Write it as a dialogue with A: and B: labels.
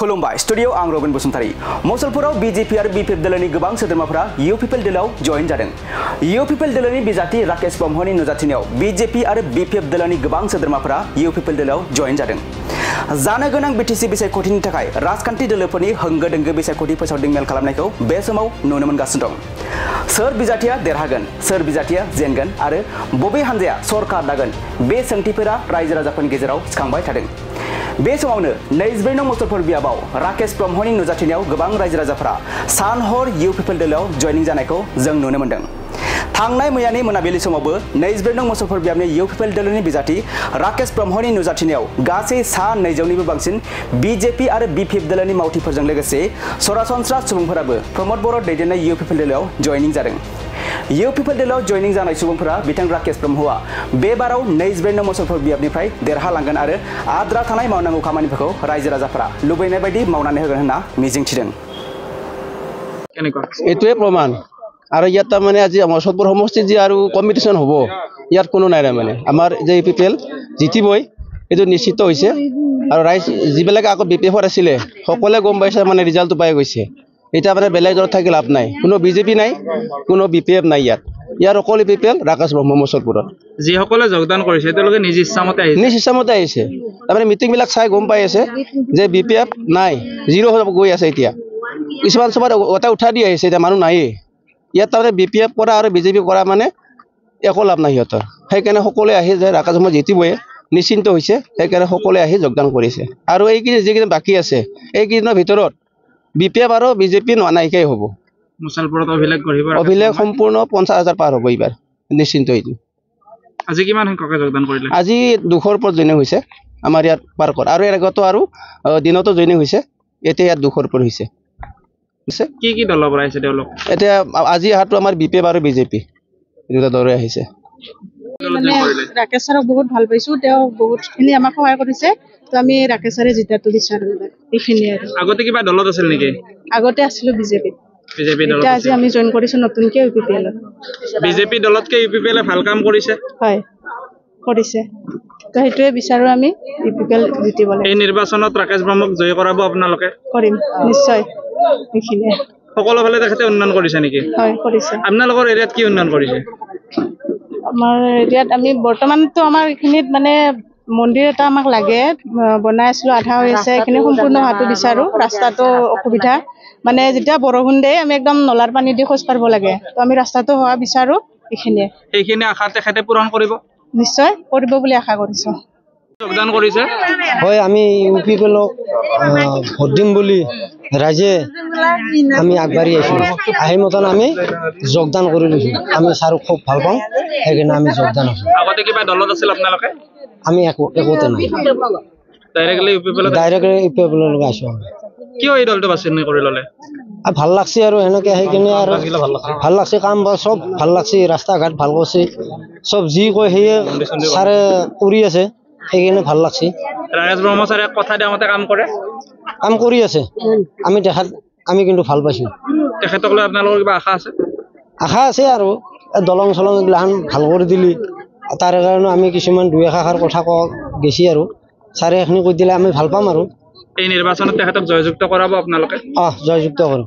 A: खुलुमबाय स्टुडियो आं Robin Basumatary मसलपुराव BJP आरो बीपीएफ दलनि गोबां सोद्रोमाफोरा यूपीपीएल दलाव जयेन जादों। यूपीपीएल दलनि बिजाथि राकेश ब्रह्मनि नुजाथिनायाव बीजेपी आरो बीपीएफ दलनि गोबां सोद्रोमाफोरा यूपीपीएल दलाव जयेन जादों। जानो गोनां बीटीसी बिसायख'थिनि थाखाय राजखान्थि दोलोफोरनि होंगो दोंगो बिसायख'थि फोसावदिं मेल खालामनायखौ बे समाव नुनो मोनगासिनो दं। सोर बिजाथिया देरहागोन, सोर बिजाथिया जेनगोन आरो बबे हान्जाया सरकार दागोन बे सोंथिफोरा रायजो राजाफोरनि गेजेराव सिखांबाय थादों। बे समावनो 24 नं मसलपुर बियाबाव राकेश ब्रह्मनि नुजाथिनायाव गोबां रायजो राजाफोरा सान हर यूपीपीएल दलाव जयनिं जानायखौ जों नुनो मोनदों। थांनाय मैयानि मोनाबिलि समावबो 24 नं मसलपुर बियाबनि यूपीपीएल दलनि बिजाथि राकेश ब्रह्मनि नुजाथिनायाव गासै सा 200निबो बांसिन बीजेपी आरो बीपीएफ दलनि मावथिफोरजों लोगोसे सरासनस्रा सुबुंफोराबो प्रमोद बर' दैदेननाय यूपीपीएल दलाव जयनिं जादों। यूपीपीएल दलाव जयनिं जानाय सुबुंफोरा बिथां राकेश ब्रह्मआ बे बाराव 24 नं मसलपुर बियाबनिफ्राय देरहालांगोन आरो आद्रा थानाय मावनांगौ खामानिफोरखौ रायजो राजाफोरा लुबैनाय बायदि मावनानै होगोन होनना मिजिंथिदों।
B: एतुए प्रमाण और इतना माने आज मसलपुर समष्टि जी और कम्पिटिशन हम इतना कोनो ना माने आमार जे यूपीपीएल जितिबई ये निश्चित और राइज जिबिलाके आगत बीपीएफर आছিলে सकले गम पाइছে माने रिजाल्ट पाई गई এটা মানে বেলেগ দলত থাকি লাভ নাই, কোনো বিজেপি নাই, কোনো বিপিএফ নাই, ইয়াৰ অকল यूपीपीएल राकेश ब्रह्म मसलपुरत যিসকলে যোগদান কৰিছে তেওঁলোকে নিজ ইচ্ছামতে আহিছে তাৰমানে মিটিং বিলাক চাই গম পাই আছে যে বিপিএফ নাই, জিৰো গৈ আছে। এতিয়া কিছুমান সভাত এটা উঠাই দি আহিছে, এতিয়া মানুহ নাই। ইয়াত তাৰমানে বিপিএফ কৰা আৰু বিজেপি কৰা মানে একো লাভ নাই সিহঁতৰ। সেইকাৰণে সকলোৱে আহি যে ৰাকেশ ব্ৰহ্ম জিতিবই নিশ্চিন্ত হৈছে, সেইকাৰণে সকলোৱে আহি যোগদান কৰিছে। আৰু এইকেইদিন যিকেইদিন বাকী আছে এইকেইদিনৰ ভিতৰত बीपीएफ और बीजेपी नायिकाई हम मुसलपुर अभिलेख सम्पूर्ण 50,000 पार हम एबार निश्चिंत। আজি কিমান সংখ্যক যোগদান কৰিলে? আজি 200 ওপৰত জইনিং হৈছে আমাৰ ইয়াত পাৰ্কত, আৰু এৰ আগতো আৰু দিনতো জইনিং হৈছে। এতিয়া ইয়াত 200 ওপৰত হৈছে। কি কি দলৰ পৰা আহিছে তেওঁলোক? এতিয়া আজি আহাটো আমাৰ বিপিএফ আৰু বিজেপি দুটা দলে আহিছে।
C: राकेश सरक बहुत ভাল পাইছো, তেওঁ বহুতখিনি আমাক সহায় কৰিছে, তো আমি राकेश सरे জিতাটো বিচাৰো। এইখিনি আগতে কিবা দলত আছিল নেকি? আগতে আছিল বিজেপি দলত। আজি আমি জয়েন কৰিছো নতুনকে यूपीपीएल। বিজেপি দলতকে यूपीपीएल ভাল কাম কৰিছে। হয় কৰিছে, তো হেতুৱে বিচাৰো আমি यूपीपीएल জিতিব লাগে। এই নিৰ্বাচনত राकेश ব্ৰহ্মক জয় কৰাব আপোনালোকে? কৰিম নিশ্চয়। এইখিনি সকলো ফালে তেখেতে উন্নয়ন কৰিছে নেকি? হয় কৰিছে। আপোনালোকৰ এৰিয়াত কি উন্নয়ন কৰিছে? আমাৰ এৰিয়াত আমি বৰ্তমানতো আমাৰ এইখিনিত মানে মন্দিৰ এটা আমাক লাগে, বনাই আছিলো, আধা হৈ আছে, এইখিনি সম্পূৰ্ণ হোৱাটো বিচাৰো। ৰাস্তাটো অসুবিধা, মানে যেতিয়া বৰষুণ দিয়ে আমি একদম নলাৰ পানী দি খোজ কাঢ়িব লাগে, তো আমি ৰাস্তাটো হোৱা বিচাৰো। এইখিনি আশা তেখেতে পূৰণ কৰিব, নিশ্চয় কৰিব বুলি আশা কৰিছো। যোগদান কৰিছে হয়, আমি यूपीपीएलক ভোট দিম বুলি ৰাইজে আমি আগবাঢ়ি আছো। আহি মতন আমি যোগদান কৰি লৈছো। আমি ছাৰক খুব ভাল পাওঁ, সেইকাৰণে আমি যোগদান আছো। আগতে কিবা দলত আছিল আপোনালোকে? আমি একোতে নাই, ডাইৰেক্টলি यूपीपीएল আছো। কিয় এই দলটো বাছনি কৰি ললে? ভাল লাগছে আৰু এনেকে সেইকাৰণে আৰু ভাল লাগছে। কাম সব ভাল লাগছে, ৰাস্তা ঘাট ভাল কৰিছে, সব যি কয় সেয়ে ছাৰে কৰি আছে, সেইকাৰণে ভাল লাগছে। राकेश ब्रह्म ছাৰে কথা দিয়া মতে কাম কৰি আছে। আমি দেখাত আমি কিন্তু ভাল পাইছো। তেখেতক লৈ আপোনালোকৰ কিবা আশা আছে? আশা আছে, আৰু দলং চলং এইগিলাখান ভাল কৰি দিলি, তাৰ কাৰণে আমি কিছুমান দুই এষাৰ কথা কওঁ গেছি, আৰু ছাৰে এইখিনি কৈ দিলে আমি ভাল পাম। আৰু এই নিৰ্বাচনত তেখেতক জয়যুক্ত কৰাব আপোনালোকে? জয়যুক্ত কৰোঁ।